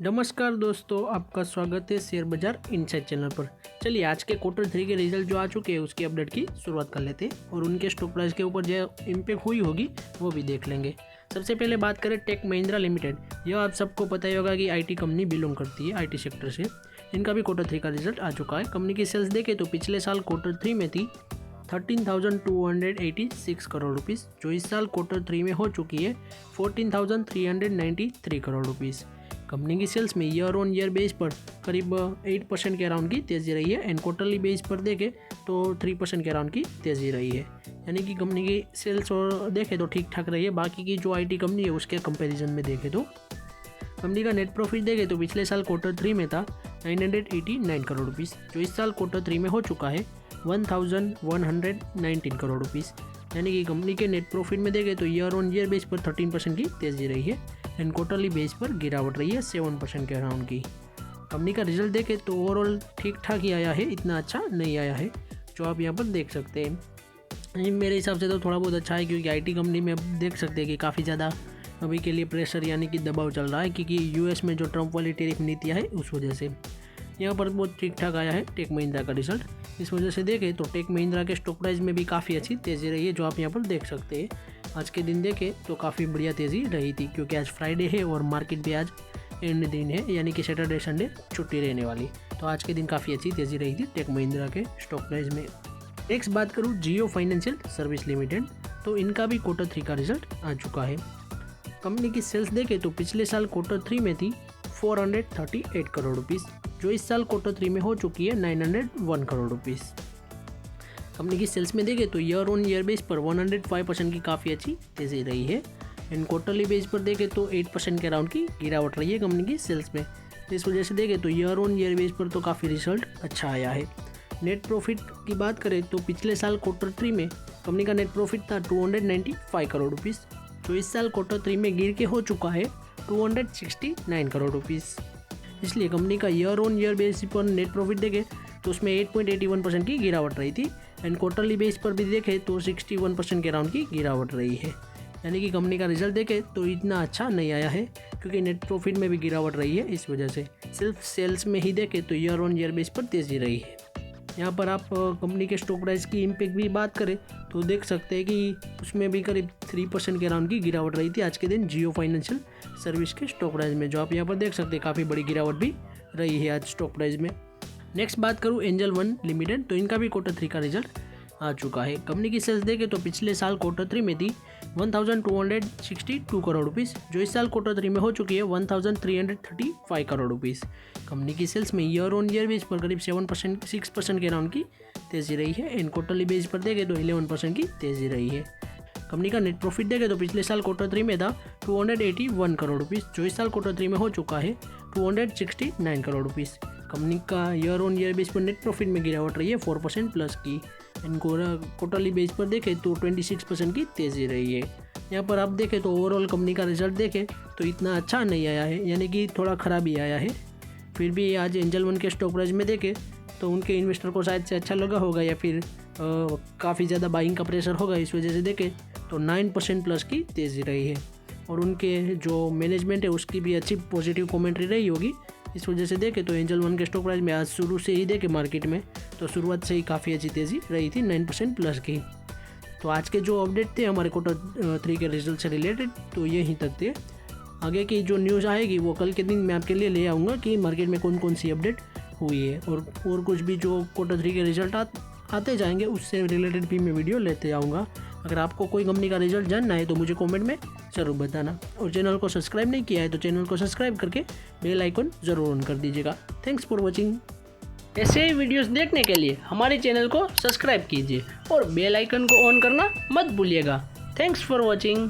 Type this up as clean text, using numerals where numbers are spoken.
नमस्कार दोस्तों, आपका स्वागत है शेयर बाजार इनसाइड चैनल पर। चलिए आज के क्वार्टर 3 के रिजल्ट जो आ चुके हैं उसकी अपडेट की शुरुआत कर लेते हैं और उनके स्टॉक प्राइस के ऊपर जो इम्पैक्ट हुई होगी वो भी देख लेंगे। सबसे पहले बात करें टेक महिंद्रा लिमिटेड। यह आप सबको पता ही होगा कि आईटी कंपनी बिलोंग करती है आईटी सेक्टर से। इनका भी क्वार्टर 3 का रिजल्ट आ चुका है। कंपनी की सेल्स देखें तो पिछले साल क्वार्टर 3 में थी 13,286 करोड़ रुपीज़, जो इस साल क्वार्टर 3 में हो चुकी है 14,393 करोड़ रुपीज़। कंपनी की सेल्स में ईयर ऑन ईयर बेस पर करीब 8% के अराउंड की तेज़ी रही है एंड क्वार्टरली बेस पर देखें तो 3% के अराउंड की तेज़ी रही है। यानी कि कंपनी की सेल्स और देखें तो ठीक ठाक रही है। बाकी की जो आईटी कंपनी है उसके कंपैरिजन में देखें तो कंपनी का नेट प्रॉफिट देखें तो पिछले साल क्वार्टर 3 में था 989 करोड़ रुपीज़, जो इस साल क्वार्टर 3 में हो चुका है 1119 करोड़ रुपीज़। यानी कि कंपनी के नेट प्रॉफिट में देखें तो ईयर ऑन ईयर बेस पर 13% की तेज़ी रही है एंड क्वार्टरली बेस पर गिरावट रही है 7% के अराउंड की। कंपनी का रिजल्ट देखें तो ओवरऑल ठीक ठाक ही आया है, इतना अच्छा नहीं आया है जो आप यहाँ पर देख सकते हैं। मेरे हिसाब से तो थोड़ा बहुत अच्छा है, क्योंकि आईटी कंपनी में अब देख सकते हैं कि काफ़ी ज़्यादा अभी के लिए प्रेशर यानी कि दबाव चल रहा है, क्योंकि यूएस में जो ट्रम्प वाली टैरिफ नीतियाँ है उस वजह से यहाँ पर बहुत ठीक ठाक आया है टेक महिंद्रा का रिजल्ट। इस वजह से देखें तो टेक महिंद्रा के स्टॉक प्राइस में भी काफ़ी अच्छी तेज़ी रही है, जो आप यहाँ पर देख सकते हैं। आज के दिन देखें तो काफ़ी बढ़िया तेज़ी रही थी, क्योंकि आज फ्राइडे है और मार्केट भी आज एंड दिन है, यानी कि सैटरडे संडे छुट्टी रहने वाली। तो आज के दिन काफ़ी अच्छी तेज़ी रही थी टेक महिंद्रा के स्टॉक प्राइस में। नेक्स्ट बात करूँ जियो फाइनेंशियल सर्विस लिमिटेड, तो इनका भी क्वार्टर 3 का रिजल्ट आ चुका है। कंपनी की सेल्स देखें तो पिछले साल क्वार्टर 3 में थी 438 करोड़ रुपीज़, जो इस साल क्वार्टर 3 में हो चुकी है 901 करोड़ रुपीज़। कंपनी की सेल्स में देखें तो ईयर ऑन ईयर बेस पर 105% की काफ़ी अच्छी तेज़ी रही है एंड क्वार्टरली बेस पर देखें तो 8% के अराउंड की गिरावट रही है कंपनी की सेल्स में। इस वजह से देखें तो ईयर ऑन ईयर बेस पर तो काफ़ी रिजल्ट अच्छा आया है। नेट प्रॉफिट की बात करें तो पिछले साल क्वार्टर 3 में कंपनी का नेट प्रॉफिट था 295 करोड़ रुपीज़, जो इस साल क्वार्टर 3 में गिर के हो चुका है 269 करोड़ रुपीज़। इसलिए कंपनी का ईयर ऑन ईयर बेस पर नेट प्रॉफिट देखें तो उसमें 8.81% की गिरावट रही थी एंड क्वार्टरली बेस पर भी देखें तो 61% के अराउंड की गिरावट रही है। यानी कि कंपनी का रिजल्ट देखें तो इतना अच्छा नहीं आया है, क्योंकि नेट प्रॉफिट में भी गिरावट रही है। इस वजह से सिर्फ सेल्स में ही देखें तो ईयर ऑन ईयर बेस पर तेज़ी रही है। यहाँ पर आप कंपनी के स्टॉक प्राइस की इम्पैक्ट भी बात करें तो देख सकते हैं कि उसमें भी करीब 3% के अराउंड की गिरावट रही थी आज के दिन जियो फाइनेंशियल सर्विस के स्टॉक प्राइस में, जो आप यहाँ पर देख सकते हैं काफ़ी बड़ी गिरावट भी रही है आज स्टॉक प्राइस में। नेक्स्ट बात करूँ एंजल वन लिमिटेड, तो इनका भी क्वार्टर 3 का रिजल्ट आ चुका है। कंपनी की सेल्स देखें तो पिछले साल क्वार्टर 3 में थी 1262 करोड़ रुपीज़, जो इस साल क्वार्टर 3 में हो चुकी है 1335 करोड़ रुपीज़। कंपनी की सेल्स में ईयर ऑन ईयर बेस पर करीब 6% के अराउंड की तेज़ी रही है एंड क्वार्टरली बेस पर देखें तो 11% की तेज़ी रही है। कंपनी का नेट प्रॉफिट देखें तो पिछले साल क्वार्टर 3 में था 281 करोड़ रुपीज़, जो इस साल क्वार्टर 3 में हो चुका है 269 करोड़ रुपीज़। कंपनी का ईयर ऑन ईयर बेस पर नेट प्रॉफिट में गिरावट रही है 4% प्लस की एंड क्वार्टरली बेस पर देखें तो 26% की तेज़ी रही है। यहाँ पर आप देखें तो ओवरऑल कंपनी का रिजल्ट देखें तो इतना अच्छा नहीं आया है, यानी कि थोड़ा ख़राब ही आया है। फिर भी आज एंजल वन के स्टॉक प्राइस में देखें तो उनके इन्वेस्टर को शायद से अच्छा लगा होगा, या फिर काफ़ी ज़्यादा बाइंग का प्रेशर होगा, इस वजह से देखें तो 9% प्लस की तेज़ी रही है और उनके जो मैनेजमेंट है उसकी भी अच्छी पॉजिटिव कमेंट्री रही होगी। इस वजह से देखें तो एंजल वन के स्टॉक प्राइस में आज शुरू से ही देखें मार्केट में तो शुरुआत से ही काफ़ी अच्छी तेज़ी रही थी 9% प्लस की। तो आज के जो अपडेट थे हमारे क्वार्टर 3 के रिजल्ट से रिलेटेड तो यहीं तक थे। आगे की जो न्यूज़ आएगी वो कल के दिन मैं आपके लिए ले आऊँगा कि मार्केट में कौन कौन सी अपडेट हुई है, और कुछ भी जो क्वार्टर 3 के रिजल्ट आते जाएंगे उससे रिलेटेड भी मैं वीडियो लेते आऊँगा। अगर आपको कोई कंपनी का रिजल्ट जानना है तो मुझे कमेंट में ज़रूर बताना, और चैनल को सब्सक्राइब नहीं किया है तो चैनल को सब्सक्राइब करके बेल आइकन ज़रूर ऑन कर दीजिएगा। Thanks for watching. ऐसे ही वीडियोस देखने के लिए हमारे चैनल को सब्सक्राइब कीजिए और बेल आइकन को ऑन करना मत भूलिएगा। Thanks for watching.